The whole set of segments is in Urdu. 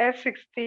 S60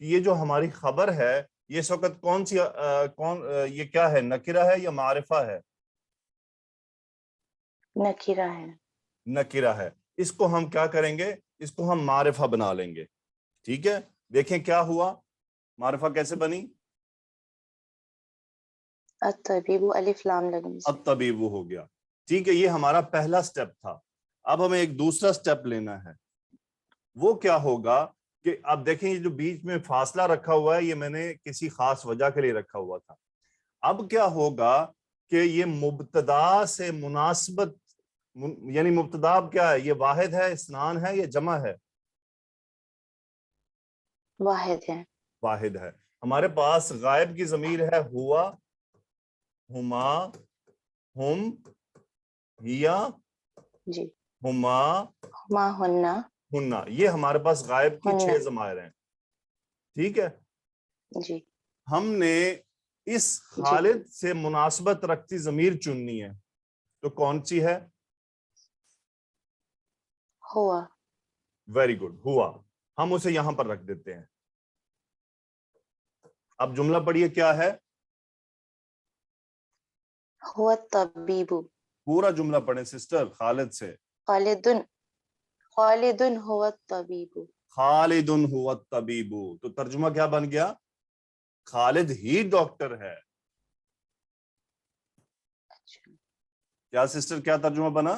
یہ جو ہماری خبر ہے یہ اس وقت کون سی یہ کیا ہے، نکرہ ہے یا معرفہ ہے؟ نکیرہ ہے. نکرہ ہے. اس کو ہم کیا کریں گے، اس کو ہم معرفہ بنا لیں گے. ٹھیک ہے، دیکھیں کیا ہوا، معرفہ کیسے بنی؟ الطبیب الف لام لگنے سے. الطبیب ہو گیا. ٹھیک ہے، یہ ہمارا پہلا سٹیپ تھا. اب ہمیں ایک دوسرا سٹیپ لینا ہے. وہ کیا ہوگا کہ اب دیکھیں یہ جو بیچ میں فاصلہ رکھا ہوا ہے یہ میں نے کسی خاص وجہ کے لیے رکھا ہوا تھا. اب کیا ہوگا کہ یہ مبتدا سے مناسبت، یعنی مبتدا اب کیا ہے، یہ واحد ہے، اثنان ہے یا جمع ہے؟ واحد ہے. واحد ہے. ہمارے پاس غائب کی ضمیر ہے ہوا، ہما، ہم، ہیا، جی. ہما، ہما ہننا. ہننا. یہ ہمارے پاس غائب کی 6 ہننا. ضمائر ہیں. ٹھیک ہے، جی. ہم نے اس جی. خالد سے مناسبت رکھتی ضمیر چننی ہے، تو کون سی ہے؟ ہوا. ویری گڈ، ہوا. ہم اسے یہاں پر رکھ دیتے ہیں. اب جملہ پڑھیے کیا ہے، ہوا الطبیب. پورا جملہ پڑھیں سسٹر خالد سے. خالدن. خالدن ہوا الطبیب. خالد هو الطبیب. تو ترجمہ کیا بن گیا؟ خالد ہی ڈاکٹر ہے. اچھا. کیا سسٹر، کیا ترجمہ بنا؟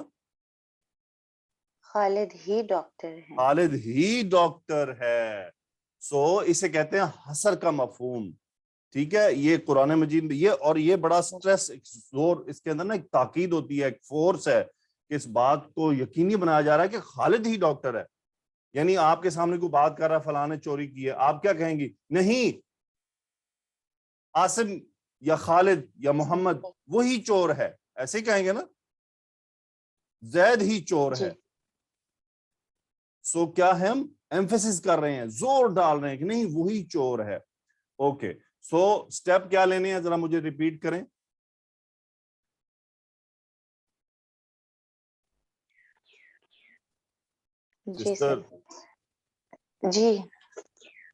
خالد ہی ڈاکٹر ہے. خالد ہی ڈاکٹر ہے. سو اسے کہتے ہیں حصر کا مفہوم. ٹھیک ہے، یہ قرآن مجید میں اور یہ بڑا سٹریس، زور اس کے اندر نا ایک تاکید ہوتی ہے، ایک فورس ہے کہ اس بات کو یقینی بنایا جا رہا ہے کہ خالد ہی ڈاکٹر ہے. یعنی آپ کے سامنے کوئی بات کر رہا ہے فلاں نے چوری کی ہے، آپ کیا کہیں گی؟ نہیں، عاصم یا خالد یا محمد وہی چور ہے، ایسے ہی کہیں گے نا، زید ہی چور جی. ہے. سو کیا ہے، ہم ایمفیسس کر رہے ہیں، زور ڈال رہے ہیں کہ نہیں وہی چور ہے. اوکے، سو سٹیپ کیا لینے ہیں ذرا مجھے ریپیٹ کریں. جی سر. سسٹر جی.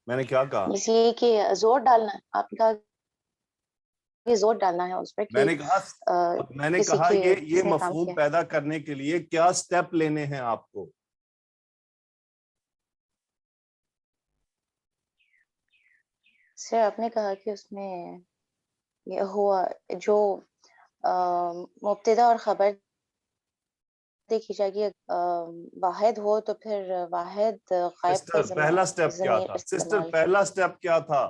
میں نے کیا کہا؟ بس یہ کہ زور ڈالنا ہے. آپ نے کہا کہ زور ڈالنا ہے اس پر میں کہ نے کسی کہا کے یہ کس نے کام مفہوم کیا. پیدا کرنے کے لیے کیا سٹیپ لینے ہیں آپ کو. سر آپ نے کہا کہ اس میں یہ ہوا جو مبتدا اور خبر دیکھی جائے گی، واحد ہو تو پھر واحد غائب کا سسٹر پہلا سٹیپ کیا ضمیر تھا؟ سسٹر استعمال. پہلا سٹیپ کیا تھا؟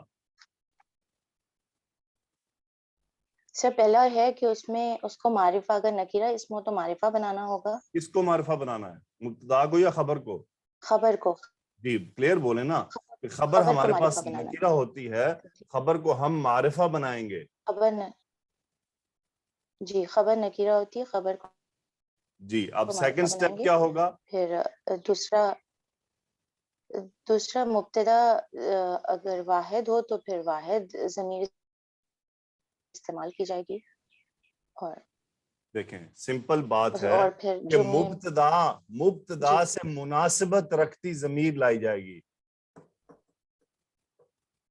سر پہلا ہے کہ اس میں اس کو معرفہ، اگر نکیرہ اسم ہو تو معرفہ بنانا ہوگا. کس کو معرفہ بنانا ہے، مبتدا کو یا خبر کو؟ خبر کو. جی کلیئر بولے نا کہ خبر خبر کو ہمارے معرفہ پاس بنانا نکرہ ہوتی ہے، خبر کو ہم معرفہ بنائیں گے. خبر جی خبر نکیرہ ہوتی ہے، خبر کو جی اب معرفہ سیکنڈ بنائیں سٹیپ گے. کیا ہوگا؟ پھر دوسرا مبتدا اگر واحد ہو تو پھر واحد ضمیر استعمال کی جائے گی. اور دیکھیں سمپل بات ہے اور پھر کہ جملے. مبتدا جی. سے مناسبت رکھتی ضمیر لائی جائے گی.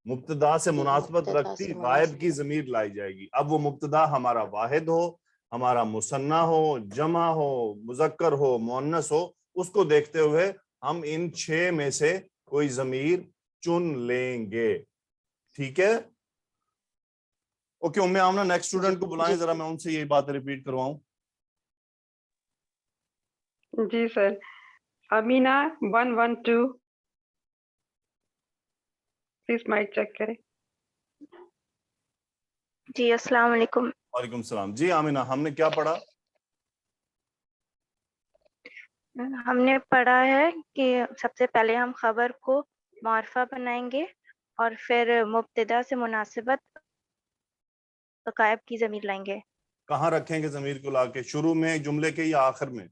مبتدا سے جی مناسبت مبتدا رکھتی سے غائب کی مناسب. ضمیر لائی جائے گی. اب وہ مبتدا ہمارا واحد ہو، ہمارا مثنیٰ ہو، جمع ہو، مذکر ہو، مؤنث ہو، اس کو دیکھتے ہوئے ہم ان 6 میں سے کوئی ضمیر چن لیں گے. ٹھیک ہے، اوکے. ام آمنہ نیکسٹ جی. اسٹوڈنٹ کو بلائیں جی. ذرا، میں ان سے یہی بات ریپیٹ کرواؤں. جی سر. امینہ 112 پلیز مائک چیک کریں. جی السلام علیکم. وعلیکم السلام. جی آمینہ، ہم نے کیا پڑھا؟ ہم نے پڑھا ہے کہ سب سے پہلے ہم خبر کو معرفہ بنائیں گے اور پھر مبتدا سے مناسبت غائب کی ضمیر لائیں گے. کہاں رکھیں گے ضمیر کو لا کے، شروع میں جملے کے یا آخر میں؟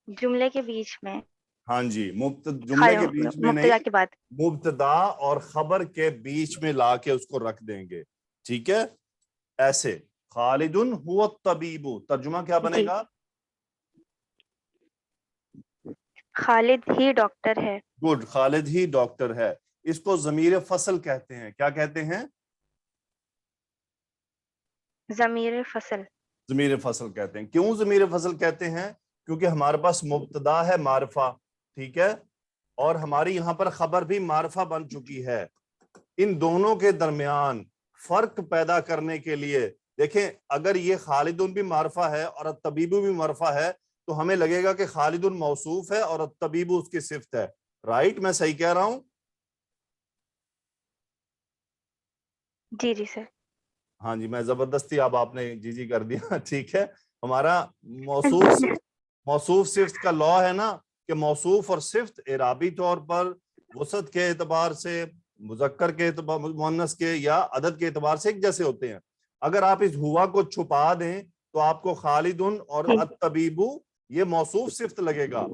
جملے کے بیچ میں. ہاں جی، جملے کے بیچ میں مبتدا نہیں، کے بعد. مبتدا اور خبر کے بیچ میں لا کے اس کو رکھ دیں گے. ٹھیک ہے، ایسے خالد هو الطبیب. ترجمہ کیا بنے جی. گا؟ خالد ہی ڈاکٹر ہے. گڈ، خالد ہی ڈاکٹر ہے. اس کو ضمیر فصل کہتے ہیں. کیا کہتے ہیں؟ ضمیر فصل. ضمیر فصل کہتے ہیں. کیوں ضمیر فصل کہتے ہیں؟ کیونکہ ہمارے پاس مبتدا ہے معرفہ، ٹھیک ہے، اور ہماری یہاں پر خبر بھی معرفہ بن چکی ہے. ان دونوں کے درمیان فرق پیدا کرنے کے لیے دیکھیں، اگر یہ خالدن بھی معرفہ ہے اور الطبیب بھی معرفہ ہے تو ہمیں لگے گا کہ خالدن موصوف ہے اور الطبیب اس کی صفت ہے. رائٹ، میں صحیح کہہ رہا ہوں؟ جی جی سر. ہاں جی، میں زبردستی اب آپ نے جی جی کر دیا. ٹھیک ہے، ہمارا موصوف صفت کا لا ہے نا کہ موصوف اور صفت اعرابی طور پر وسعت کے اعتبار سے، مذکر کے اعتبار، مؤنث کے یا عدد کے اعتبار سے ایک جیسے ہوتے ہیں. اگر آپ اس ہوا کو چھپا دیں تو آپ کو خالدن اور الطبیبو یہ موصوف صفت لگے گا.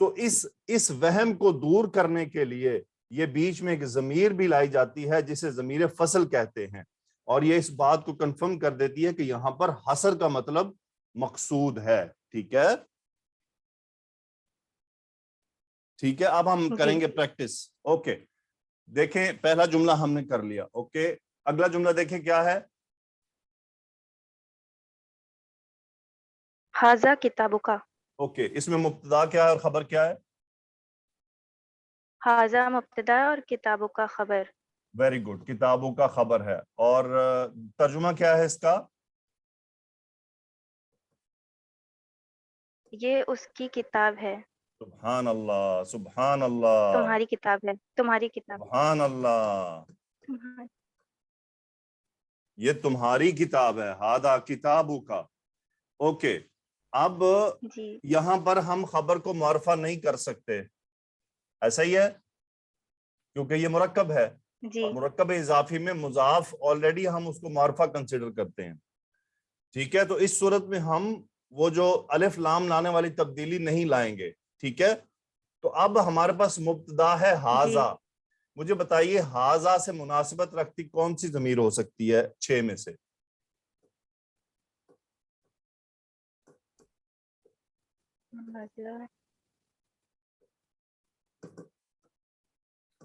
تو اس وہم کو دور کرنے کے لیے یہ بیچ میں ایک ضمیر بھی لائی جاتی ہے جسے ضمیر فصل کہتے ہیں، اور یہ اس بات کو کنفرم کر دیتی ہے کہ یہاں پر حصر کا مطلب مقصود ہے. ٹھیک ہے، ٹھیک ہے. اب ہم کریں گے پریکٹس. اوکے، دیکھیں پہلا جملہ ہم نے کر لیا. اوکے، اگلا جملہ دیکھیں کیا ہے. ھذا کتابک. اوکے، اس میں مبتدا کیا ہے اور خبر کیا ہے؟ ھذا مبتدا اور کتابک کا خبر. ویری گڈ، کتابوں کا خبر ہے. اور ترجمہ کیا ہے اس کا؟ یہ اس کی کتاب ہے. سبحان اللہ، سبحان اللہ، تمہاری کتاب ہے. تمہاری کتاب. سبحان اللہ، یہ تمہاری کتاب ہے. ھذا کتابک. اوکے، اب جی یہاں پر ہم خبر کو معرفہ نہیں کر سکتے، ایسا ہی ہے، کیونکہ یہ مرکب ہے. جی اور مرکب اضافی میں مضاف آلریڈی ہم اس کو معرفہ کنسیڈر کرتے ہیں. ٹھیک ہے، تو اس صورت میں ہم وہ جو الف لام لانے والی تبدیلی نہیں لائیں گے. ٹھیک ہے، تو اب ہمارے پاس مبتدا ہے ھذا. مجھے بتائیے ھذا سے مناسبت رکھتی کون سی ضمیر ہو سکتی ہے 6 میں سے؟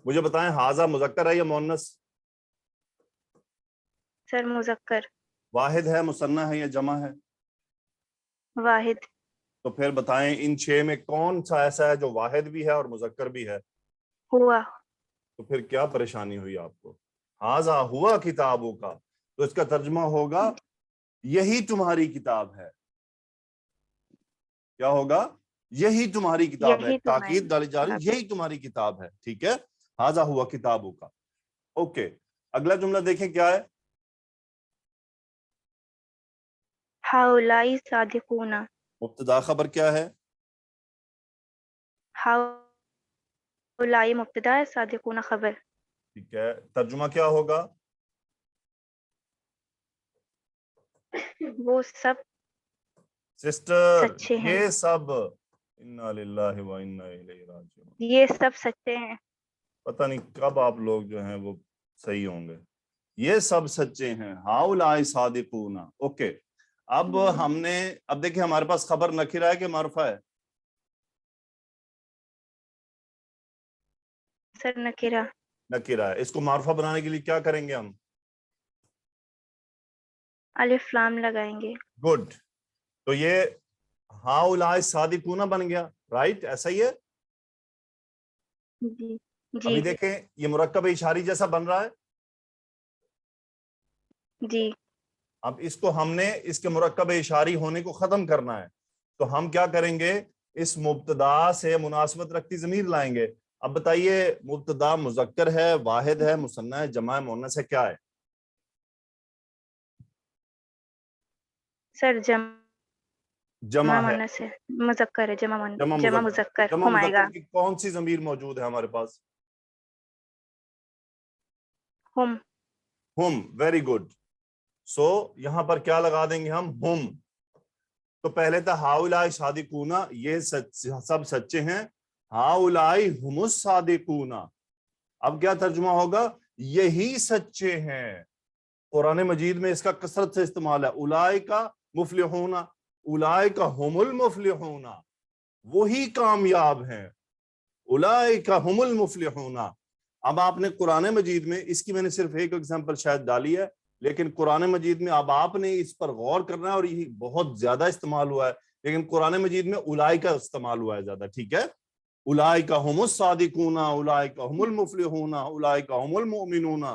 مجھے بتائیں ھذا مذکر ہے یا مؤنث؟ سر مذکر. واحد ہے، مثنیٰ ہے یا جمع ہے؟ واحد. تو پھر بتائیں ان 6 میں کون سا ایسا ہے جو واحد بھی ہے اور مذکر بھی ہے؟ ہوا. تو پھر کیا پریشانی ہوئی آپ کو؟ ھذا ہوا کتابوں کا، تو اس کا ترجمہ ہوگا یہی تمہاری کتاب ہے. کیا ہوگا؟ یہی تمہاری کتاب ہے. یہی تمہاری تاکید ڈالی جا رہی، یہی تمہاری کتاب ہے. ٹھیک ہے، ھذا ہوا کتابوں کا. اوکے، اگلا جملہ دیکھیں کیا ہے. ہؤلاء صادقون. مبتدا خبر کیا ہے؟ ہؤلاء مبتدا ہے، صادقون خبر. ٹھیک ہے، ترجمہ کیا ہوگا؟ وہ سب سسٹر، سچے ہیں. یہ سب، انا للہ و انا الیہ راجعون. یہ سب سچے ہیں. پتہ نہیں کب آپ لوگ جو ہیں وہ صحیح ہوں گے. یہ سب سچے ہیں. ہؤلاء صادقون. اوکے، اب ہم نے، اب دیکھیں ہمارے پاس خبر نکرہ ہے کہ معرفہ ہے؟ سر نکرہ. نکرہ ہے. اس کو معرفہ بنانے کے لیے کیا کریں گے ہم؟ الف لام لگائیں گے. گڈ، تو یہ ہؤلاء صادقون بن گیا. رائٹ، ایسا ہی ہے. جی جی ابھی دیکھیں یہ مرکب اشاری جیسا بن رہا ہے. جی. اب اس کو ہم نے اس کے مرکب اشاری ہونے کو ختم کرنا ہے، تو ہم کیا کریں گے؟ اس مبتدا سے مناسبت رکھتی ضمیر لائیں گے. اب بتائیے مبتدا مذکر ہے، واحد ہے، مثنیٰ ہے، جمع ہے، مؤنث ہے، کیا ہے؟ سر جمع جمع ہے. مؤنث ہے. مذکر ہے. جمع جمع مذکر. مذکر جمع ہم آئے گا. مذکر کی کون سی ضمیر موجود ہے ہمارے پاس؟ ہم. ہم. Very good. سو یہاں پر کیا لگا دیں گے ہم؟ ہم. تو پہلے تھا ہؤلاء صادقون، یہ سب سچے ہیں. ہؤلاء هم الصادقون. اب کیا ترجمہ ہوگا؟ یہی سچے ہیں. قرآن مجید میں اس کا کثرت سے استعمال ہے. اولئک مفلحون، اولئک هم المفلحون. وہی کامیاب ہیں. اولئک هم المفلحون. اب آپ نے قرآن مجید میں اس کی میں نے صرف ایک ایگزامپل شاید ڈالی ہے، لیکن قرآن مجید میں اب آپ نے اس پر غور کرنا ہے، اور یہ بہت زیادہ استعمال ہوا ہے، لیکن قرآن مجید میں اولئک استعمال ہوا ہے زیادہ. ٹھیک ہے، اولئک هم الصادقون، اولئک هم المفلحون، اولئک هم المؤمنون.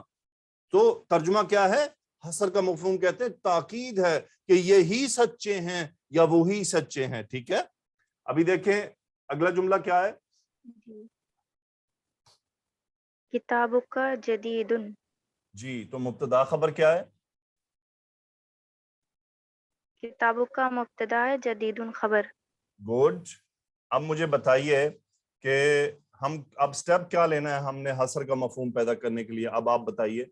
تو ترجمہ کیا ہے؟ حصر کا مفہوم کہتے ہیں تاکید ہے کہ یہی سچے ہیں یا وہی سچے ہیں. ٹھیک ہے، ابھی دیکھیں اگلا جملہ کیا ہے. جی کتابک جدید. جی تو مبتدا خبر کیا ہے؟ کتابک مبتدا ہے، جدید خبر. گڈ. اب مجھے بتائیے کہ ہم اب سٹیپ کیا لینا ہے ہم نے حصر کا مفہوم پیدا کرنے کے لیے. اب آپ بتائیے.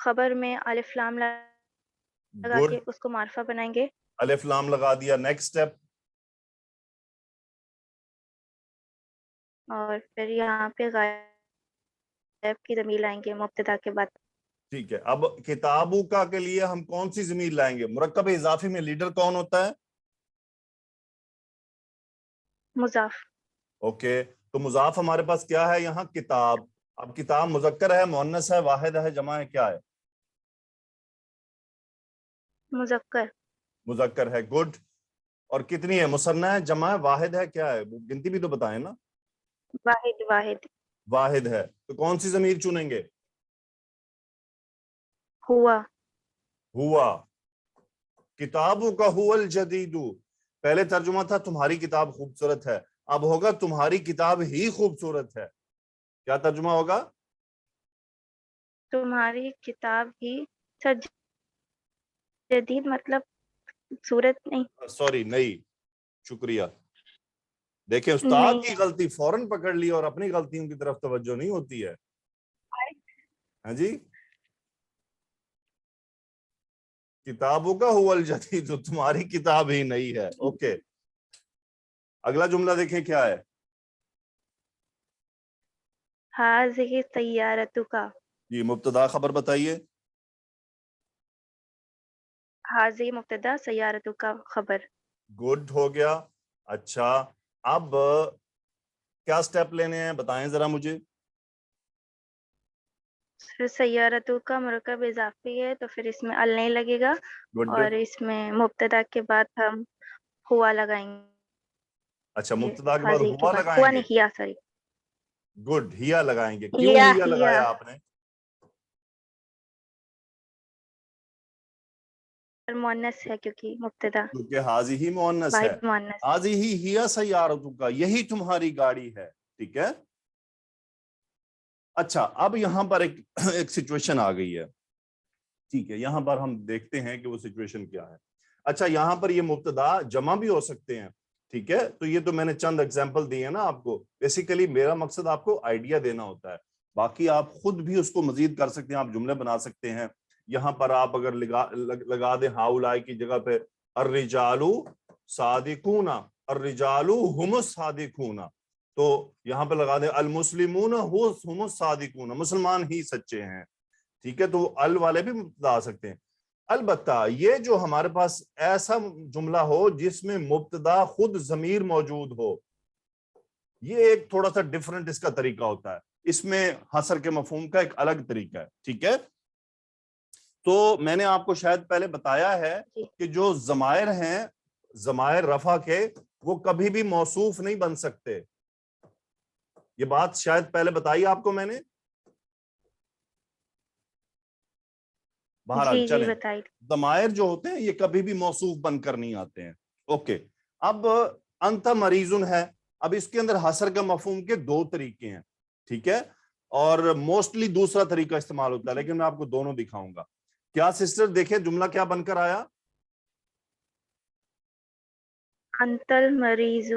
خبر میں الف لام لگا گڈ، کے اس کو معرفہ بنائیں گے. الف لام لگا دیا. Next step. اور پھر یہاں پہ غائب کی ضمیر لائیں گے مبتدا کے بعد. ٹھیک ہے، اب کتابوں کا کے لیے ہم کون سی ضمیر لائیں گے؟ مرکب اضافی میں لیڈر کون ہوتا ہے؟ مضاف. اوکے، تو مضاف ہمارے پاس کیا ہے یہاں؟ کتاب. اب کتاب مذکر ہے، مؤنث ہے، واحد ہے، جمع ہے، کیا ہے؟ مذکر. مذکر ہے. گڈ. اور کتنی ہے؟ مثنیٰ ہے، جمع ہے، واحد ہے، کیا ہے؟ وہ گنتی بھی تو بتائیں نا. واحد. واحد. واحد ہے. تو کون سی ضمیر چنیں گے؟ ہوا. ہوا. کتابوں کا هو الجدید. پہلے ترجمہ تھا تمہاری کتاب خوبصورت ہے، اب ہوگا تمہاری کتاب ہی خوبصورت ہے. کیا ترجمہ ہوگا؟ تمہاری کتاب ہی. سر جدید مطلب صورت نہیں. سوری، نہیں، شکریہ. دیکھیں استاد نہیں کی غلطی فوراً پکڑ لی اور اپنی غلطیوں کی طرف توجہ نہیں ہوتی ہے. ہاں جی، کتابوں کا هو الجدید، تمہاری کتاب ہی نہیں ہے. اوکے، اگلا جملہ دیکھیں کیا ہے. ہاذہ سیارتک. جی مبتدا خبر بتائیے. ہاذہ مبتدا سیارتک خبر. گڈ، ہو گیا. اچھا، اب کیا سٹیپ لینے ہیں بتائیں ذرا مجھے. سیارتوں کا مرکب اضافی ہے تو پھر اس میں ال نہیں لگے گا، گڈ. اور اس میں مبتدا کے بعد ہم ہوا لگائیں اچھا، گے. مبتدا کے بعد حاضی کے ہوا بعد لگائیں ہوا گے. نہیں، ہیا سوری. گڈ، ہیا لگائیں گے. کیوں ہیا لگایا آپ نے؟ مؤنث ہے کیونکہ مبتدا کیونکہ حاضی ہی مؤنث ہے. واحد مؤنث. حاضی ہی ہیا سیارتک، یہی تمہاری گاڑی ہے. ٹھیک ہے. اچھا، اب یہاں پر ایک سچویشن آ گئی ہے. ٹھیک ہے، یہاں پر ہم دیکھتے ہیں کہ وہ سچویشن کیا ہے. اچھا، یہاں پر یہ مبتدا جمع بھی ہو سکتے ہیں. ٹھیک ہے، تو یہ تو میں نے چند ایگزامپل دی ہیں نا آپ کو. بیسیکلی میرا مقصد آپ کو آئیڈیا دینا ہوتا ہے، باقی آپ خود بھی اس کو مزید کر سکتے ہیں، آپ جملے بنا سکتے ہیں. یہاں پر آپ اگر لگا دیں ہاؤلائی کی جگہ پہ الرجال صادقون، الرجال هم الصادقون، تو یہاں پہ لگا دیں المسلمون هم الصادقون، مسلمان ہی سچے ہیں. ٹھیک ہے، تو ال والے بھی مبتدا آ سکتے ہیں. البتہ یہ جو ہمارے پاس ایسا جملہ ہو جس میں مبتدا خود ضمیر موجود ہو، یہ ایک تھوڑا سا ڈیفرنٹ اس کا طریقہ ہوتا ہے. اس میں حصر کے مفہوم کا ایک الگ طریقہ ہے. ٹھیک ہے، تو میں نے آپ کو شاید پہلے بتایا ہے کہ جو ضمائر ہیں، ضمائر رفع کے، وہ کبھی بھی موصوف نہیں بن سکتے. یہ بات شاید پہلے بتائی آپ کو میں نے. بہرحال جی چلیں، بتائی. ضمائر جو ہوتے ہیں یہ کبھی بھی موصوف بن کر نہیں آتے ہیں. اوکے، اب انت مریضن ہے. اب اس کے اندر حصر کا مفہوم کے دو طریقے ہیں. ٹھیک ہے، اور موسٹلی دوسرا طریقہ استعمال ہوتا ہے، لیکن میں آپ کو دونوں دکھاؤں گا. کیا سسٹر دیکھیں جملہ کیا بن کر آیا؟ انت المریض.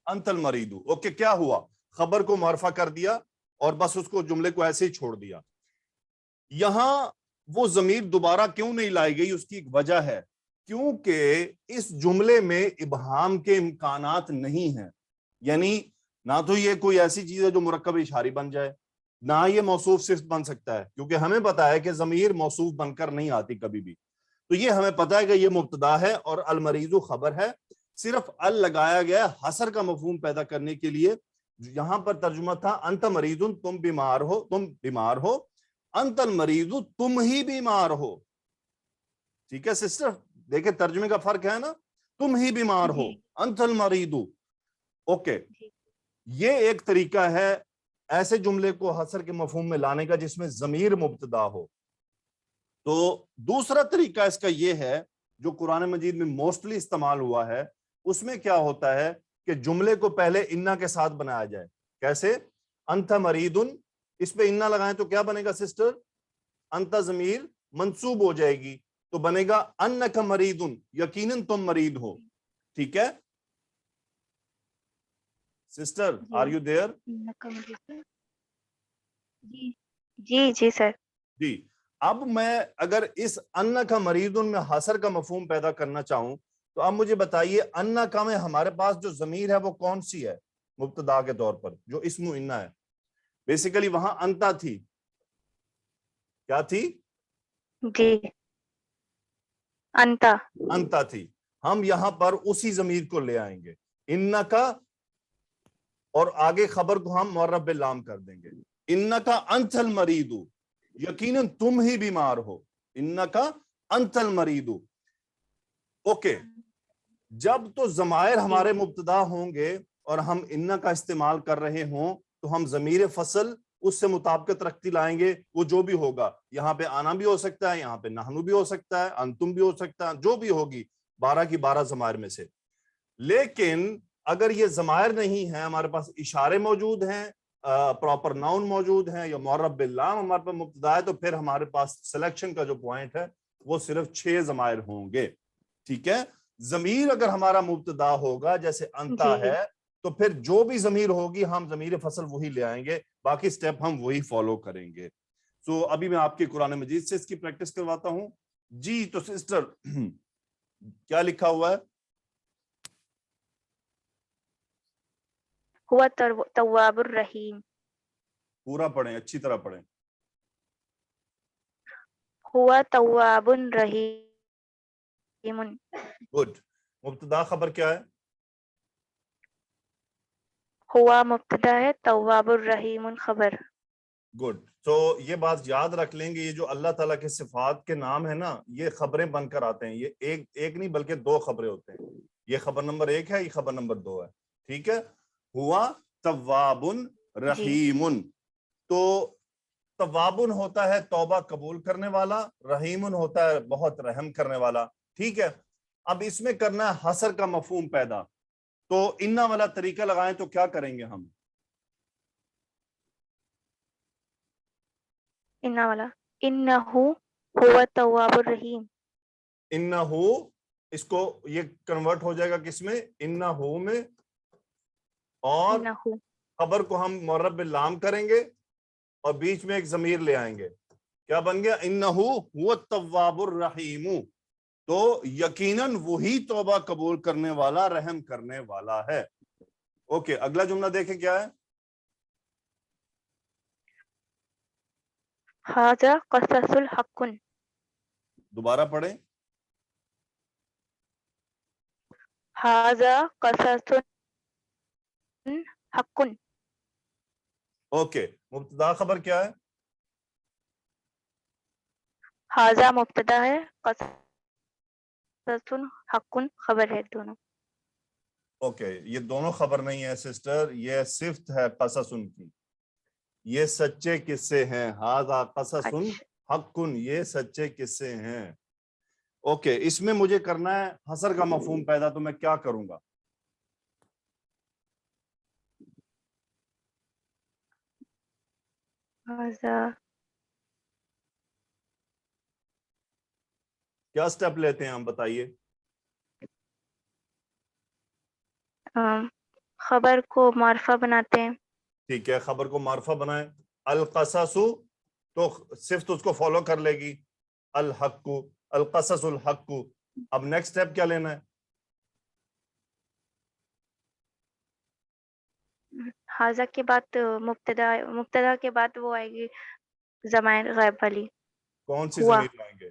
انت المریض. اوکے، کیا ہوا؟ خبر کو معرفہ کر دیا اور بس اس کو جملے کو ایسے ہی چھوڑ دیا. یہاں وہ ضمیر دوبارہ کیوں نہیں لائی گئی؟ اس کی ایک وجہ ہے، کیونکہ اس جملے میں ابہام کے امکانات نہیں ہیں. یعنی نہ تو یہ کوئی ایسی چیز ہے جو مرکب اشاری بن جائے، نہ یہ موصوف صفت بن سکتا ہے، کیونکہ ہمیں پتا ہے کہ ضمیر موصوف بن کر نہیں آتی کبھی بھی. تو یہ ہمیں پتا ہے کہ یہ مبتدا ہے اور المریض خبر ہے. صرف ال لگایا گیا حسر کا مفہوم پیدا کرنے کے لیے. یہاں پر ترجمہ تھا انت مریض، تم بیمار ہو، انت المریض، تم ہی بیمار ہو. ٹھیک ہے سسٹر، دیکھیں ترجمے کا فرق ہے نا، تم ہی بیمار ہو، انت المریض. اوکے، یہ ایک طریقہ ہے ایسے جملے کو حسر کے مفہوم میں لانے کا جس میں ضمیر مبتدا ہو. تو دوسرا طریقہ اس کا یہ ہے جو قرآن مجید میں موسٹلی استعمال ہوا ہے، اس میں کیا ہوتا ہے کہ جملے کو پہلے انا کے ساتھ بنایا جائے. کیسے؟ انت مریدن، اس پہ انا لگائیں تو کیا بنے گا سسٹر؟ انت ضمیر منصوب ہو جائے گی تو بنے گا انک مریدن، یقیناً تم مرید ہو. ٹھیک ہے سسٹر، آر یو دیئر؟ جی سر. جی. اب میں اگر اس ان کا مریضن میں حسر کا مفہوم پیدا کرنا چاہوں تو اب مجھے بتائیے ان کا میں ہمارے پاس جو ضمیر ہے وہ کون سی ہے مبتدا کے طور پر جو اسم انا ہے؟ بیسیکلی وہاں انتا تھی. کیا تھی؟ جی انتا تھی. ہم یہاں پر اسی ضمیر کو لے آئیں گے ان کا، اور آگے خبر کو ہم معرب باللام کر دیں گے. ان کا انت المریض، یقیناً تم ہی بیمار ہو. ان کا انت المریض. اوکے، جب تو ضمائر ہمارے مبتدا ہوں گے اور ہم ان کا استعمال کر رہے ہوں تو ہم ضمیر فصل اس سے مطابقت رکھتی لائیں گے. وہ جو بھی ہوگا، یہاں پہ آنا بھی ہو سکتا ہے، یہاں پہ نحنو بھی ہو سکتا ہے، انتم بھی ہو سکتا ہے، جو بھی ہوگی 12 کی 12 ضمائر میں سے. لیکن اگر یہ ضمائر نہیں ہیں، ہمارے پاس اشارے موجود ہیں، پراپر ناؤن موجود ہیں، یا معرب باللام ہمارے پاس مبتدا ہے، تو پھر ہمارے پاس سلیکشن کا جو پوائنٹ ہے وہ صرف 6 ضمائر ہوں گے. ٹھیک ہے، ضمیر اگر ہمارا مبتدا ہوگا جیسے انتا ہے تو پھر جو بھی ضمیر ہوگی ہم ضمیر فصل وہی لے آئیں گے، باقی سٹیپ ہم وہی فالو کریں گے. سو ابھی میں آپ کی قرآن مجید سے اس کی پریکٹس کرواتا ہوں. جی تو سسٹر کیا لکھا ہوا ہے؟ ہوا تواب الرحیم. پورا پڑھیں، اچھی طرح پڑھیں. ہوا تواب الرحیم. گڈ. مبتدا خبر کیا ہے؟ ہوا مبتدا ہے، تواب الرحیم خبر. گڈ. تو یہ بات یاد رکھ لیں گے، یہ جو اللہ تعالیٰ کے صفات کے نام ہیں نا، یہ خبریں بن کر آتے ہیں. یہ ایک نہیں بلکہ 2 خبریں ہوتے ہیں. یہ خبر نمبر 1 ہے، یہ خبر نمبر 2 ہے. ٹھیک ہے، ہوا تواب رحیم. تو توابن ہوتا ہے توبہ قبول کرنے والا، رحیم ہوتا ہے بہت رحم کرنے والا. ٹھیک ہے، اب اس میں کرنا ہے حسر کا مفہوم پیدا. تو انا والا طریقہ لگائیں تو کیا کریں گے ہم؟ انا والا انہو ہوا التواب الرحیم. انہو، اس کو یہ کنورٹ ہو جائے گا کس میں؟ انہو میں، اور انہو خبر کو ہم معرب باللام کریں گے اور بیچ میں ایک ضمیر لے آئیں گے. کیا بن گیا؟ انہو ہوا التواب الرحیم. تو یقیناً وہی توبہ قبول کرنے والا، رحم کرنے والا ہے. اوکے، اگلا جملہ دیکھیں کیا ہے. ھذا قصص الحق. دوبارہ پڑھیں. ھذا قصص حق. اوکے، مبتدا خبر کیا ہے؟ ھذا مبتدا ہے، قصص حق خبر ہے. دونوں اوکے، یہ دونوں خبر نہیں ہے سسٹر، یہ صفت ہے قصص کی. یہ سچے قصے ہیں. ھذا قصص حق، یہ سچے قصے ہیں. اوکے، اس میں مجھے کرنا ہے حسر کا مفہوم پیدا. تو میں کیا کروں گا؟ ھذا کیا سٹیپ لیتے ہیں ہم، بتائیے. خبر کو معرفہ بناتے ہیں. ٹھیک ہے، خبر کو معرفہ بنائیں. القصص، تو صفت اس کو فالو کر لے گی. الحق، القصص الحق. اب نیکسٹ سٹیپ کیا لینا ہے؟ ھذا کے بعد مبتدا کے بعد وہ آئے گی ضمائر غائب والی. کون سی ہوا ضمیر لائیں گے؟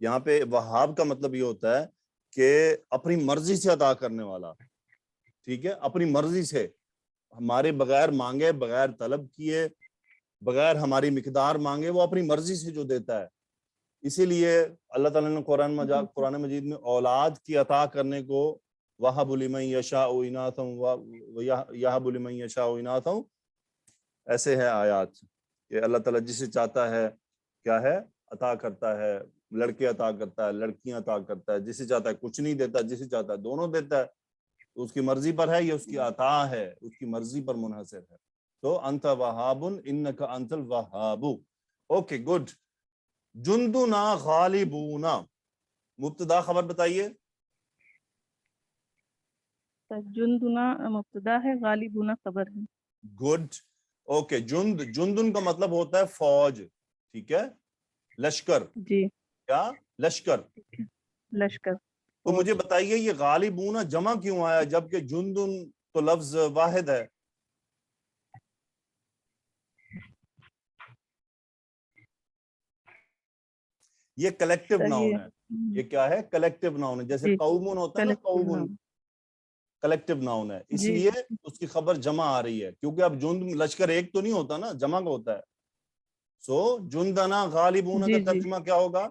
یہاں پہ وہاب کا مطلب یہ ہوتا ہے کہ اپنی مرضی سے عطا کرنے والا، ٹھیک ہے، اپنی مرضی سے، ہمارے بغیر مانگے، بغیر طلب کیے، بغیر ہماری مقدار مانگے، وہ اپنی مرضی سے جو دیتا ہے. اسی لیے اللہ تعالیٰ نے قرآن مجید میں اولاد کی عطا کرنے کو وَهَبُ لِمَن يَشَاءُ إِنَاثًا وَيَهَبُ لِمَن يَشَاءُ إِنَاثًا، ایسے ہے آیات کہ اللہ تعالیٰ جسے چاہتا ہے کیا ہے عطا کرتا ہے، لڑکے عطا کرتا ہے، لڑکیاں عطا کرتا ہے، جسے چاہتا ہے کچھ نہیں دیتا، جسے چاہتا ہے دونوں دیتا ہے. تو اس کی مرضی پر ہے، یہ اس کی عطا ہے، اس کی مرضی پر منحصر ہے. تو انت وہاب انک انت الوہاب. Okay good. جندنا غالبونا، مبتدا خبر بتائیے. جندنا مبتدا ہے، غالبونا خبر ہے. گڈ. اوکے. جندن کا مطلب ہوتا ہے فوج، ٹھیک ہے، لشکر. جی. کیا؟ لشکر. لشکر. تو مجھے بتائیے یہ غالبونا جمع کیوں آیا جبکہ جندن تو لفظ واحد ہے؟ یہ کلیکٹیو ناؤن ہے. یہ کیا ہے؟ کلیکٹیو ناؤن ہے. جیسے قومون ہوتا ہے نا، قومون کلیکٹیو ناؤن ہے، اس لیے اس کی خبر جمع آ رہی ہے، کیونکہ اب جند لشکر ایک تو نہیں ہوتا نا، جمع کا ہوتا ہے. سو جندنا غالبون کا ترجمہ کیا ہوگا؟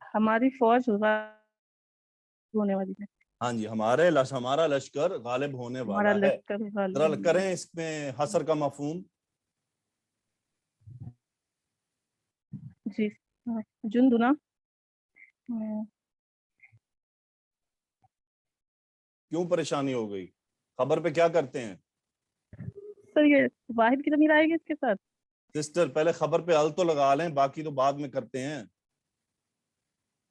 ہماری فوج غالب ہونے والی ہے. ہاں جی، ہمارا لشکر غالب ہونے والا ہے. ذرا کریں اس میں حصر کا مفہوم. جی. جندنا کیوں پریشانی ہو گئی؟ خبر پہ کیا کرتے ہیں سر؟ یہ واحد کی ضمیر آئے گی اس کے ساتھ. سسٹر پہلے خبر پہ ال تو لگا لیں، باقی تو بعد میں کرتے ہیں.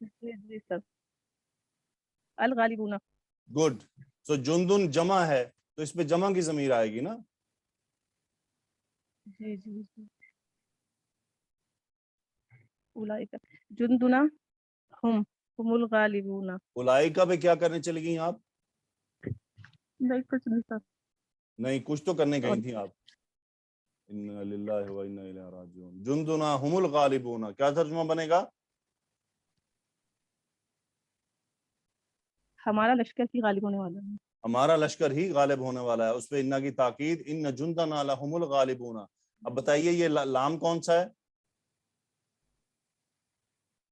جی جی سر. الغالبون. گڈ. سو جندن جمع ہے تو اس پہ جمع کی ضمیر آئے گی نا. جی جی جی. اولئک جندنا ہم الغالبون. اولئک پہ کیا کرنے چلے گئی آپ؟ نہیں کچھ نہیں سر. نہیں، کچھ تو کرنے گئی تھی آپ. انا للہ و انا الیہ راجعون. جندنا ہم الغالبون کیا ترجمہ بنے گا؟ ہمارا لشکر ہی غالب ہونے والا ہے. ہمارا لشکر ہی غالب ہونے والا ہے. اس پہ انا کی تاکید، ان جندنا لہم الغالبون. اب بتائیے یہ لام کون سا ہے؟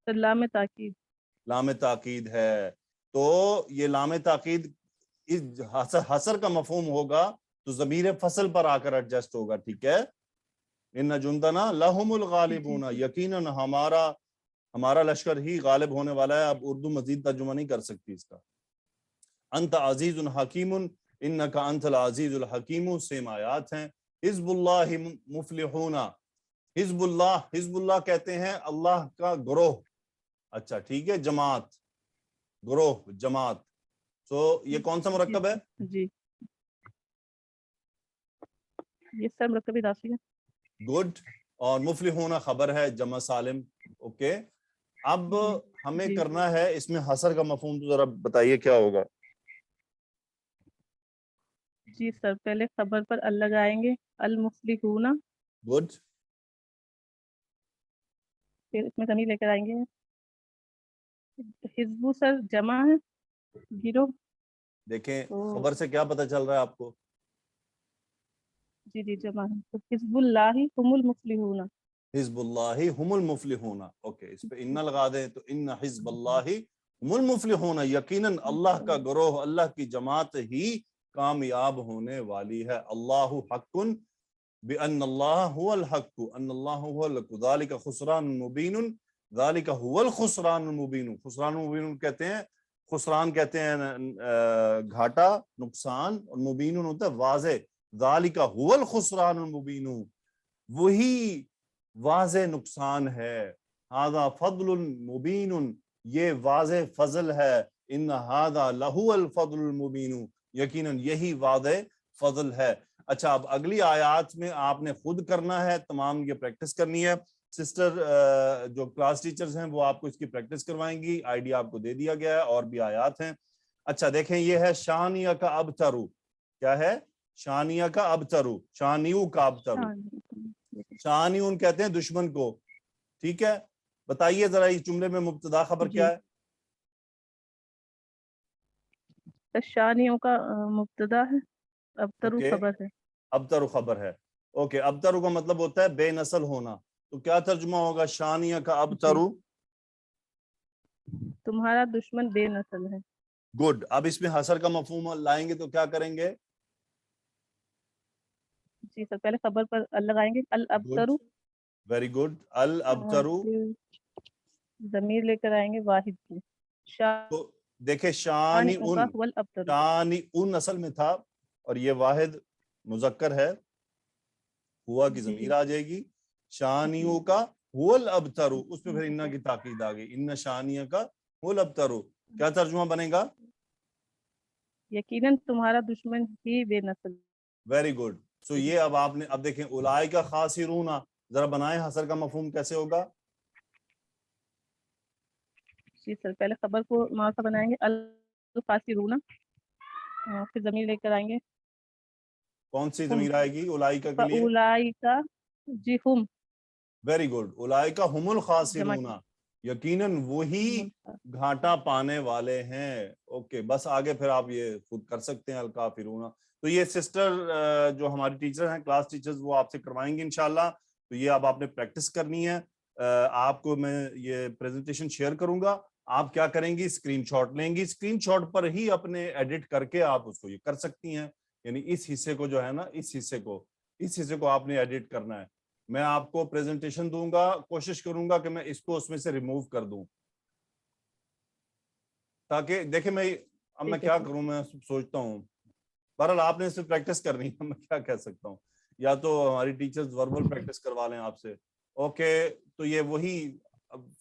لام تاکید. لام تاکید ہے. تو یہ لام تاکید حصر کا مفہوم ہوگا تو ضمیر فصل پر آ کر ایڈجسٹ ہوگا، ٹھیک ہے. ان جندنا لہم الغالبون، یقیناً ہمارا لشکر ہی غالب ہونے والا ہے. اب اردو مزید ترجمہ نہیں کر سکتی اس کا. انت عزیز حکیم انکا انت العزیز الحکیم، سیم آیات ہیں. حزب اللہ مفلحون. حزب اللہ کہتے ہیں اللہ کا گروہ. اچھا ٹھیک ہے، جماعت، گروہ، جماعت. سو یہ کون سا مرکب ہے؟ جی یہ سر مرکب اضافی ہے. گڈ. اور مفلحون خبر ہے، جمع سالم. اوکے. اب ہمیں کرنا ہے اس میں حصر کا مفہوم، تو ذرا بتائیے کیا ہوگا. جی سر پہلے خبر پر ال لگائیں گے، المفلحون. گڈ. پھر اس میں ضمیر لے کر آئیں گے. حزب سر جمع ہے، گروہ. دیکھیں خبر سے کیا پتہ چل رہا ہے آپ کو؟ جی جمع ہے. تو حزب اللہ هم المفلحون. حزب اللہ هم المفلحون. اوکے، اس پہ ان لگا دیں تو ان حزب اللہ هم المفلحون، یقیناً اللہ کا گروہ، اللہ کی جماعت ہی کامیاب ہونے والی ہے. اللہ حق بأن اللہ هو الحق ان اللہ هو الحق ذالک خسران مبین. ذالک هو الخسران المبین. خسران مبین کہتے ہیں، خسران کہتے ہیں گھاٹا، نقصان، اور مبین ہوتا ہے واضح. ذالک هو الخسران المبین، وہی واضح نقصان ہے. ھذا فضل مبین، یہ واضح فضل ہے. ان ھذا لہو الفضل المبین، یقیناً یہی واضح فضل ہے. اچھا اب اگلی آیات میں آپ نے خود کرنا ہے، تمام یہ پریکٹس کرنی ہے. سسٹر جو کلاس ٹیچرز ہیں وہ آپ کو اس کی پریکٹس کروائیں گی. آئیڈیا آپ کو دے دیا گیا ہے، اور بھی آیات ہیں. اچھا دیکھیں یہ ہے شانیہ کا ابترو. کیا ہے؟ شانیہ کا ابترو، شانیو کا ابترو. شانیون کہتے ہیں دشمن کو، ٹھیک ہے. بتائیے ذرا اس جملے میں مبتدا خبر جی کیا ہے؟ شانیوں کا مبتدا ہے، ابترو اوکے، خبر ہے۔ ابترو خبر ہے۔ اوکے، ابترو کا مطلب ہوتا ہے بے نسل ہونا، تو کیا ترجمہ ہوگا شانیہ کا جی ابترو؟ تمہارا دشمن بے نسل ہے۔ گڈ، اب اس میں حسر کا مفہوم لائیں گے تو کیا کریں گے؟ جی سر، پہلے خبر پر ال لگائیں گے، گڈ، الابترو، ویری گڈ، اور الابترو۔ پھر ضمیر لے کر آئیں گے واحد کی، تو دیکھیں شانی شانی کا ان، هو الابترو۔ شانی ان اصل میں تھا اور یہ واحد مذکر ہے، ہوا کی جی ضمیر آ جائے گی، شانیوں کا هو الابترو، اس پہ پھر انہ کی تاکید آ گئی، ان شانیہ کا هو الابترو، کیا ترجمہ بنے گا؟ یقیناً تمہارا دشمن ہی بے نسل۔ ویری گڈ، سو یہ اب آپ نے، اب دیکھیں اولئک خاسرون، ذرا بنائیں حسر کا مفہوم کیسے ہوگا؟ جی سر، پہلے خبر کو معرفہ بنائیں گے الخاسرون، پھر ضمیر لے کر آئیں گے کون سی ہم، ضمیر آئے گی اولئک کے لیے؟ فاولئک، جی ہم، ویری گڈ، اولئک هم جمع الخاسرون، کی یقیناً وہی گھاٹا پانے والے ہیں۔ اوکے، بس آگے پھر آپ یہ خود کر سکتے ہیں، الکافرون۔ تو یہ سسٹر جو ہماری ٹیچر ہیں، کلاس ٹیچرز، وہ آپ سے کروائیں گے انشاءاللہ، تو یہ اب آپ نے پریکٹس کرنی ہے۔ آپ کو میں یہ پریزنٹیشن شیئر کروں گا، آپ کیا کریں گی، اسکرین شاٹ لیں گی، اسکرین شاٹ پر ہی اپنے ایڈٹ کر کے آپ اس کو یہ کر سکتی ہیں، یعنی اس حصے کو جو ہے نا، اس حصے کو آپ نے ایڈٹ کرنا ہے۔ میں آپ کو پریزنٹیشن دوں گا، کوشش کروں گا کہ میں اس کو اس میں سے ریموو کر دوں، تاکہ دیکھیں اب میں کیا کروں، میں سوچتا ہوں، بہرحال آپ نے اس سے پریکٹس کرنی ہے، میں کیا کہہ سکتا ہوں، یا تو ہماری ٹیچرز وربل پریکٹس کروا لیں آپ سے۔ اوکے، تو یہ وہی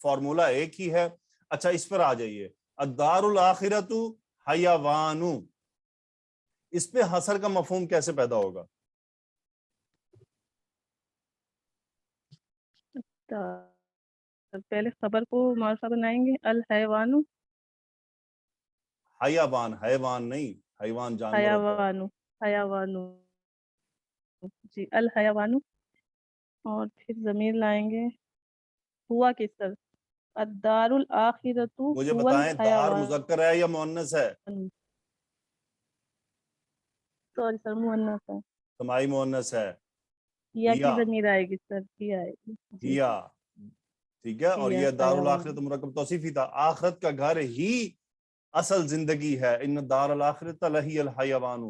فارمولا ایک ہی ہے۔ اچھا، اس پر آ جائیے، الدار الاخرۃ حیوان، اس پہ حسر کا مفہوم کیسے پیدا ہوگا؟ پہلے خبر کو معرفہ بنائیں گے الحیوان، حیوان، حیوان نہیں، حیوان جانور ہوتا ہے۔ حیوان، حیوان، جی الحیوان، اور پھر ضمیر لائیں گے ہوا کس طرح، الدار الاخرۃ مجھے هو بتائیں دار الحیوان، مذکر ہے یا مؤنث ہے؟ سوری سر، مؤنث ہے، سماعی مؤنث ہے، یا کی ہیا، ضمیر آئے گی سر، کی آئے گی، جی ہیا، ٹھیک ہے، اور یا یہ دار حیوان، الاخرت مرکب توصیفی تھا، آخرت کا گھر ہی اصل زندگی ہے، ان دار الاخرت لہی الحیوان۔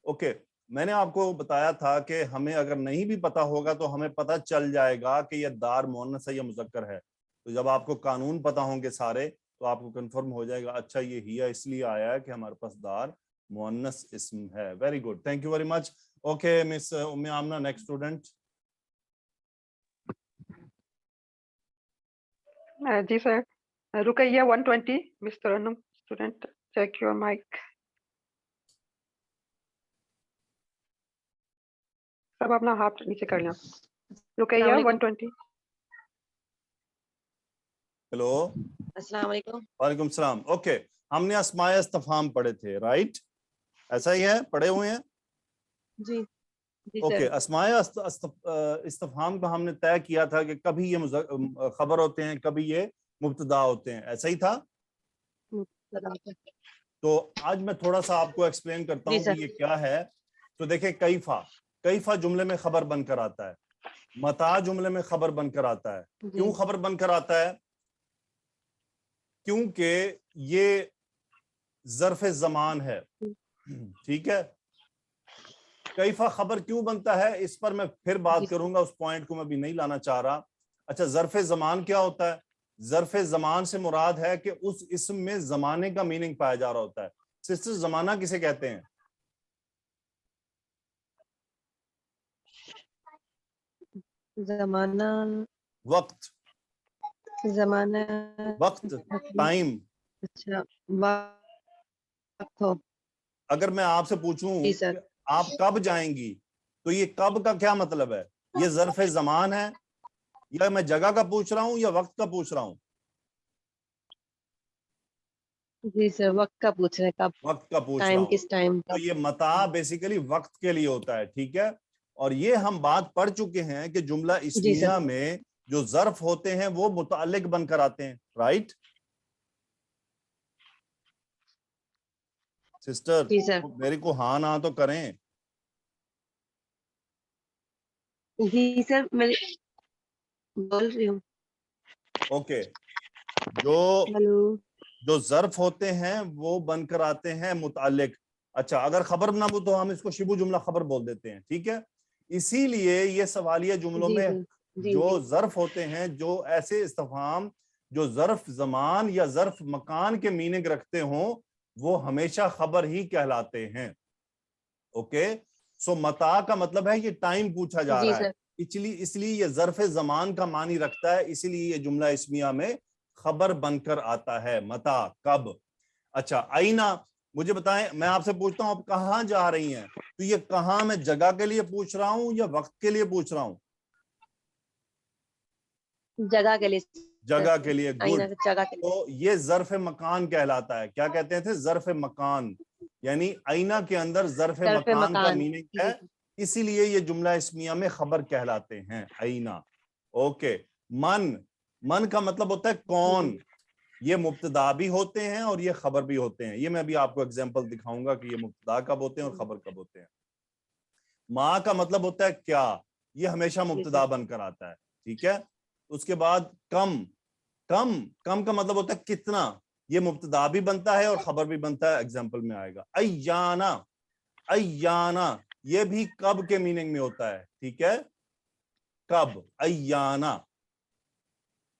اوکے، میں نے آپ کو بتایا تھا کہ ہمیں اگر نہیں بھی پتا ہوگا تو ہمیں پتا چل جائے گا کہ یہ دار مؤنث ہے یا مذکر ہے، تو جب آپ کو قانون پتا ہوں گے سارے تو آپ کو کنفرم ہو جائے گا، اچھا یہ ہیا اس لیے آیا ہے کہ ہمارے پاس دار مؤنث اسم ہے۔ Very good, thank you very much. Okay miss um Amna, next student. جی sir, Ruqayya 120، miss Tarannum student, check your mic. سب اپنا ہاتھ نیچے کر لیں، رقیہ السلام علیکم۔ 120۔ ہیلو، السلام علیکم۔ وعلیکم السلام۔ اوکے، ہم نے اسماء استفہام پڑھے تھے، رائٹ؟ ایسا ہی ہے، پڑھے ہوئے ہیں؟ جی جی اوکے، سر۔ اسماء استفہام کو ہم نے طے کیا تھا کہ کبھی یہ خبر ہوتے ہیں، کبھی یہ مبتدا ہوتے ہیں، ایسا ہی تھا؟ تو آج میں تھوڑا سا آپ کو ایکسپلین کرتا جی ہوں کہ سر۔ یہ کیا ہے۔ تو دیکھیں، کیفا جملے میں خبر بن کر آتا ہے، متا جملے میں خبر بن کر آتا ہے۔ کیوں خبر بن کر آتا ہے؟ کیونکہ یہ ظرف زمان ہے، ٹھیک ہے۔ کیفا خبر کیوں بنتا ہے اس پر میں پھر بات کروں گا، اس پوائنٹ کو میں بھی نہیں لانا چاہ رہا۔ اچھا، ظرف زمان کیا ہوتا ہے؟ ظرف زمان سے مراد ہے کہ اس اسم میں زمانے کا میننگ پایا جا رہا ہوتا ہے۔ سسٹر، زمانہ کسے کہتے ہیں؟ زمانہ، وقت، زمانہ، وقت، ٹائم۔ اچھا، وقت ہو۔ اگر میں آپ سے پوچھوں جی سر۔ کہ آپ کب جائیں گی، تو یہ کب کا کیا مطلب ہے؟ یہ ظرف زمان ہے، یا میں جگہ کا پوچھ رہا ہوں یا وقت کا پوچھ رہا ہوں؟ جی سر، وقت کا پوچھ رہے، کب، وقت کا پوچھ رہا ٹائم، ہوں۔ کس ٹائم تو کب۔ یہ متا بیسیکلی وقت کے لیے ہوتا ہے، ٹھیک ہے۔ اور یہ ہم بات پڑھ چکے ہیں کہ جملہ جی اسمیہ سر۔ میں جو ظرف ہوتے ہیں وہ متعلق بن کر آتے ہیں. Right sister? جی سر. میرے کو ہاں نہ تو کریں. جی سر میں بول رہی ہوں. اوکے. جو ہلو. جو ظرف ہوتے ہیں وہ بن کر آتے ہیں متعلق. اچھا اگر خبر نہ ہو تو ہم اس کو شبہ جملہ خبر بول دیتے ہیں. ٹھیک ہے. اسی لیے یہ سوالیہ جملوں جی میں جی جی جو جی ظرف ہوتے ہیں، جو ایسے استفہام جو ظرف زمان یا ظرف مکان کے میننگ رکھتے ہوں، وہ ہمیشہ خبر ہی کہلاتے ہیں. اوکے. سو متا کا مطلب ہے یہ ٹائم پوچھا جا جی رہا ہے، سر. اس لیے یہ ظرف زمان کا معنی رکھتا ہے، اسی لیے یہ جملہ اسمیہ میں خبر بن کر آتا ہے. متا کب. اچھا آئینہ مجھے بتائیں، میں آپ سے پوچھتا ہوں آپ کہاں جا رہی ہیں، تو یہ کہاں میں جگہ کے لیے پوچھ رہا ہوں یا وقت کے لیے پوچھ رہا ہوں؟ جگہ کے لیے. جگہ کے لیے. آئینہ گڈ. جگہ کے لیے. تو یہ ظرف مکان کہلاتا ہے. کیا کہتے تھے؟ ظرف مکان. یعنی آئینہ کے اندر ظرف ظرف مکان کا مکان. میننگ جی ہے، اسی لیے یہ جملہ اسمیہ میں خبر کہلاتے ہیں. آئینہ. اوکے. من کا مطلب ہوتا ہے کون. یہ مبتدا بھی ہوتے ہیں اور یہ خبر بھی ہوتے ہیں. یہ میں ابھی آپ کو اگزامپل دکھاؤں گا کہ یہ مبتدا کب ہوتے ہیں اور خبر کب ہوتے ہیں. ما کا مطلب ہوتا ہے کیا. یہ ہمیشہ مبتدا بن کر آتا ہے. ٹھیک ہے. اس کے بعد کم کا مطلب ہوتا ہے کتنا. یہ مبتدا بھی بنتا ہے اور خبر بھی بنتا ہے. اگزامپل میں آئے گا. ایانا یہ بھی کب کے میننگ میں ہوتا ہے. ٹھیک ہے. کب. ایانا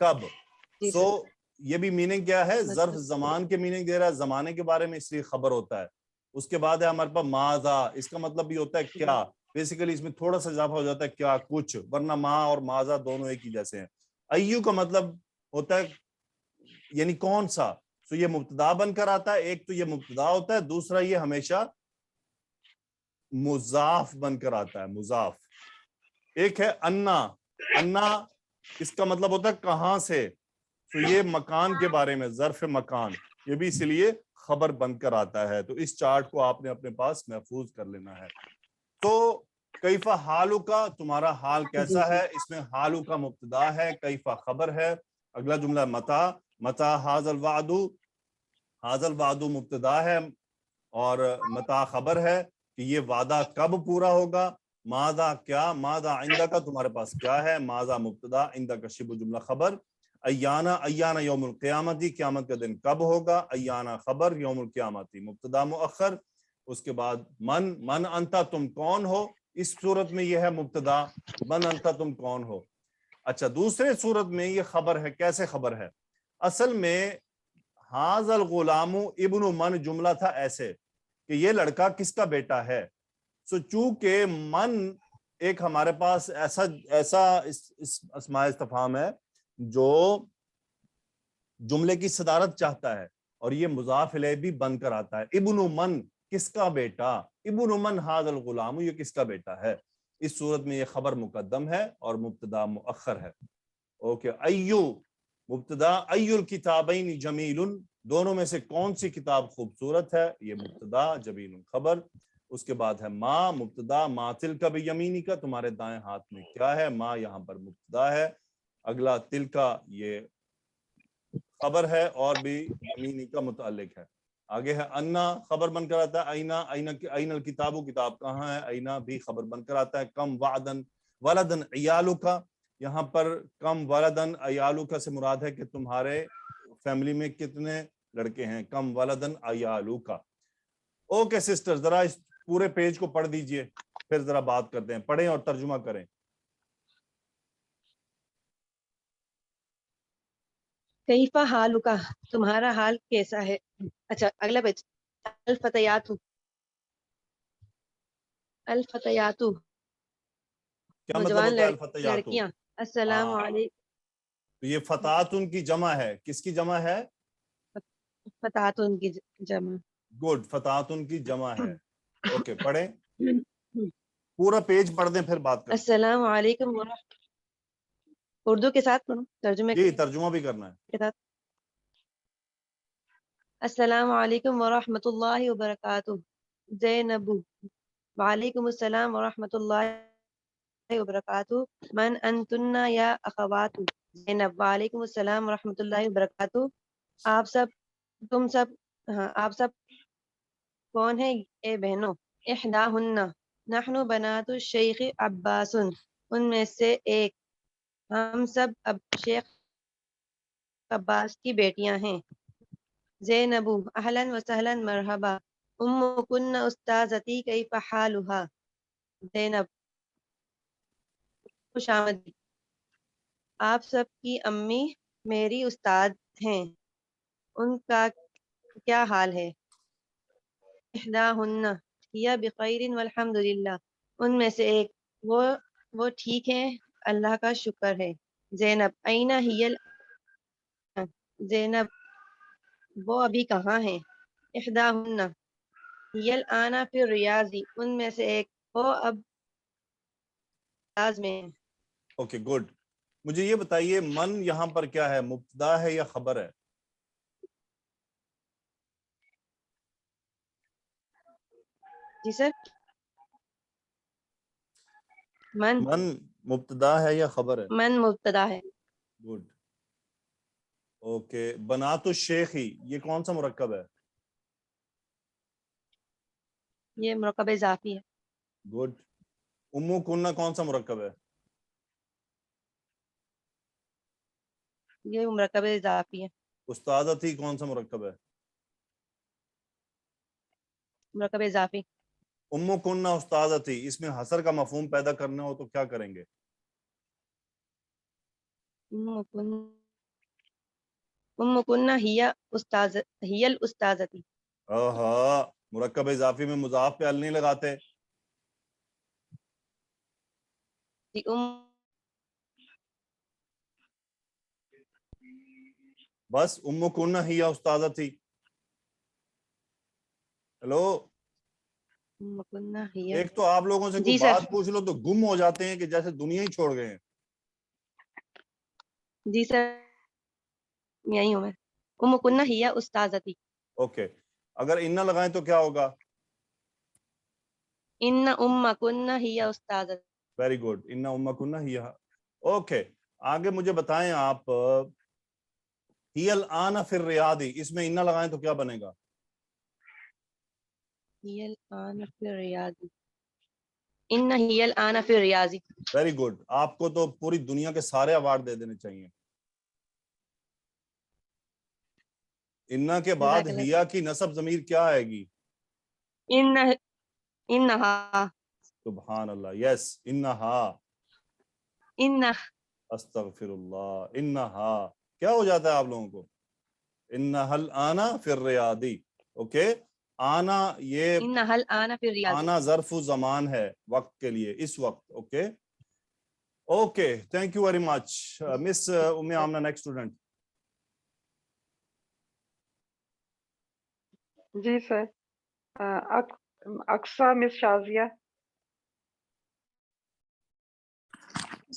کب. سو یہ بھی میننگ کیا ہے؟ ظرف زمان کے میننگ دے رہا ہے، زمانے کے بارے میں، اس لیے خبر ہوتا ہے. اس کے بعد ہے ہمارے پاس ماذا. اس کا مطلب بھی ہوتا ہے کیا. بیسیکلی اس میں تھوڑا سا اضافہ ہو جاتا ہے کیا کچھ، ورنہ ما اور ماذا دونوں ایک ہی جیسے ہیں. ایو کا مطلب ہوتا ہے یعنی کون سا. سو یہ مبتدا بن کر آتا ہے. ایک تو یہ مبتدا ہوتا ہے، دوسرا یہ ہمیشہ مضاف بن کر آتا ہے. مضاف. ایک ہے انا اس کا مطلب ہوتا ہے کہاں سے. تو یہ مکان کے بارے میں، ظرف مکان، یہ بھی اسی لیے خبر بن کر آتا ہے. تو اس چارٹ کو آپ نے اپنے پاس محفوظ کر لینا ہے. تو کیفا حالو کا، تمہارا حال کیسا ہے، اس میں حالو کا مبتدا ہے، کیفا خبر ہے. اگلا جملہ متا حاض الوعد مبتدا ہے اور متا خبر ہے کہ یہ وعدہ کب پورا ہوگا. ماذا کیا. ماذا عندہ کا تمہارے پاس کیا ہے. ماذا مبتدا، عندہ کا شبہ جملہ خبر. ایانا یوم القیامتی قیامت کا دن کب ہوگا. ایانا خبر، یوم القیامتی مبتدا مؤخر. اس کے بعد من انتا تم کون ہو. اس صورت میں یہ ہے مبتدا. من انتا تم کون ہو. اچھا دوسرے صورت میں یہ خبر ہے. کیسے خبر ہے؟ اصل میں حاذ الغلام ابن من جملہ تھا ایسے کہ یہ لڑکا کس کا بیٹا ہے. سو چونکہ من ایک ہمارے پاس ایسا اسماء استفہام ہے جو جملے کی صدارت چاہتا ہے اور یہ مضاف الیہ بھی بن کر آتا ہے. ابن من کس کا بیٹا. ابن من حاذ الغلام یہ کس کا بیٹا ہے. اس صورت میں یہ خبر مقدم ہے اور مبتدا مؤخر ہے. اوکے. ایو مبتدا. ایو الکتابین جمیل دونوں میں سے کون سی کتاب خوبصورت ہے. یہ مبتدا. جمیل خبر. اس کے بعد ہے ما مبتدا. ما تلک بیمینی کا تمہارے دائیں ہاتھ میں کیا ہے. ما یہاں پر مبتدا ہے. اگلا تلکا یہ خبر ہے اور بھی یمینی کا متعلق ہے. آگے ہے انا خبر بن کر آتا ہے. اینا الکتاب کتاب کہاں ہے. اینا بھی خبر بن کر آتا ہے. کم وعدن ولدن عیالو کا یہاں پر کم ولدن عیالو کا سے مراد ہے کہ تمہارے فیملی میں کتنے لڑکے ہیں. کم ولدن عیالو کا. اوکے سسٹر ذرا اس پورے پیج کو پڑھ دیجئے پھر ذرا بات کرتے ہیں. پڑھیں اور ترجمہ کریں. کیفا حالو کا تمہارا حال کیسا ہے. اچھا اگلا پیج. الفتیاتو کیا مطلب نوجوان ہوتا ہے الفتیاتو؟ لڑکیاں. السلام علیکم. تو یہ فتاتن کی جمع ہے. کس کی جمع ہے؟ فتاتن کی جمع. گڈ. فتاتن کی جمع ہے. اوکے پڑھیں پورا پیج پڑھ دیں پھر بات کریں. السلام علیکم اردو کے ساتھ پڑھوں ترجمے جی ترجمہ بھی کرنا ہے. کے ساتھ. السلام علیکم ورحمۃ اللہ وبرکاتہ. زینب. وعلیکم السلام ورحمۃ اللہ وبرکاتہ. من انتن یا اخوات. زینب. وعلیکم السلام ورحمۃ اللہ وبرکاتہ. آپ سب تم سب ہاں آپ سب کون ہیں اے بہنوں؟ احداہن نحن بنات الشیخ عباس. ان میں سے ایک ہم سب اب شیخ عباس کی بیٹیاں ہیں. زینب. اہلا وسہلا مرحبا. ام کن استاذتی کیف حالها. زینب. خوش آمدید. آپ سب کی امی میری استاد ہیں، ان کا کیا حال ہے؟ احداہن ہی بخیر والحمد للہ. ان میں سے ایک وہ ٹھیک ہیں، اللہ کا شکر ہے. زینب. این ہی زینب. وہ ابھی کہاں ہیں؟ احداہن ہی الآن فی الریاض. ان میں سے ایک وہ اب ریاض میں ہیں. Okay good. مجھے یہ بتائیے من یہاں پر کیا ہے، مبتدا ہے یا خبر ہے؟ جی سر. من مبتدا ہے یا خبر ہے؟ من مبتدا ہے. گڈ. اوکے. بنات الشیخی یہ کون سا مرکب ہے؟ یہ مرکب اضافی ہے. گڈ. امو کنہ کون سا مرکب ہے؟ یہ مرکب اضافی ہے. استاذتی کون سا مرکب ہے؟ مرکب اضافی. امو کنہ استاذتی، اس میں حصر کا مفہوم پیدا کرنا ہو تو کیا کریں گے؟ ام کنہ ہی الاستاذتی. مرکب اضافی میں مضاف پہ ال نہیں لگاتے. بس ام کنہ ہی استاذتی. ہیلو. ام کنہ ہی. ایک تو آپ لوگوں سے کوئی جی سر. بات پوچھ لو تو گم ہو جاتے ہیں کہ جیسے دنیا ہی چھوڑ گئے ہیں. جی سر یہی ہوں میں. ام کنہ ہی استاذتی. اوکے. اگر انہ لگائیں تو کیا ہوگا؟ ان ام کنہ ہی استاذتی. Very good. ان ام کنہ ہی. اوکے. آگے مجھے بتائیں آپ، ہی الآن فی الریاض، اس میں انہ لگائیں تو کیا بنے گا؟ ہی الآن فی الریاض. ان ہی الآن فی الریاض. Very good. آپ کو تو پوری دنیا کے سارے ایوارڈ دے دینے چاہیے. انہ کے بعد جزاک اللہ. ہیا کی نصب ضمیر کیا آئے گی؟ انہا. سبحان اللہ. یس. انہا. انہ. استغفر اللہ. انہا کیا ہو جاتا ہے آپ لوگوں کو؟ انہا الآن فی الریاض. اوکے. آنا یہ انہا الآن فی الریاض. آنا ظرف زمان ہے وقت کے لیے، اس وقت. Okay. Okay. Thank you very much. Miss um Amna next student. جی سر. اقصا مس شازیہ.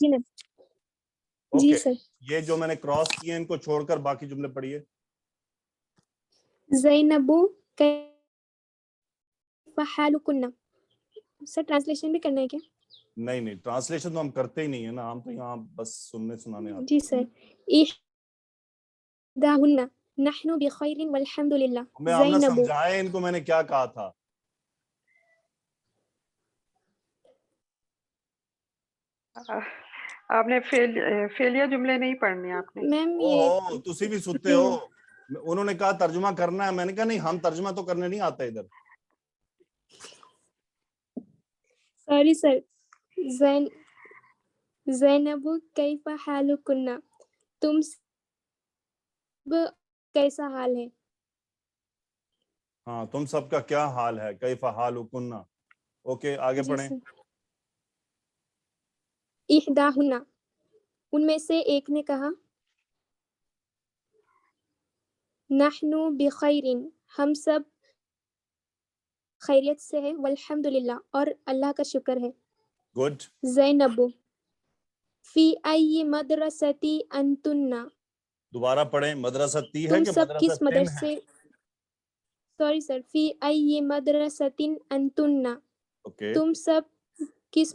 جی میم. جی اوکے. سر. یہ جو میں نے کراس کیے ان کو چھوڑ کر باقی جملے پڑھیے. زینب کیف حالکن. سر ٹرانسلیشن بھی کرنا ہے کیا؟ نہیں ٹرانسلیشن تو ہم کرتے ہی نہیں ہے نا، ہم تو یہاں بس سننے سنانے آتے جی سر. احداہن نحن بخیر والحمد للہ. ہیں. میں آمنہ زینب. سمجھائے ان کو میں نے کیا کہا تھا. آپ نے فیلیا جملے نہیں پڑھنے آپ نے. میم یہ اوہو تسی بھی ستے ہو. انہوں نے کہا ترجمہ کرنا ہے، میں نے کہا نہیں ہم ترجمہ تو کرنے نہیں آتے ادھر. Sorry sir. زینب کیف حالکن. تم سب کیسا حال ہے؟ ہاں تم سب کا کیا حال ہے. کیف حالکن. اوکے آگے جی پڑھیں. سر. احداہن ان میں سے ایک نے کہا نحن بخیر ہم سب خیریت سے ہے، والحمد للہ اور اللہ کا شکر ہے. گڈ. زینب فی ای مدرستی انتن. دوبارہ پڑھیں. مدرستی ہے تم کہ سب کس مدرستن ہے؟ مدرسے سوری سر. فی ای مدرستی انتن. اوکے. تم سب کس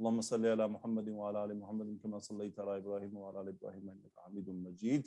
اللهم صل على محمد وعلى ال محمد كما صليت على ابراهيم وعلى ال ابراهيم انك حميد مجيد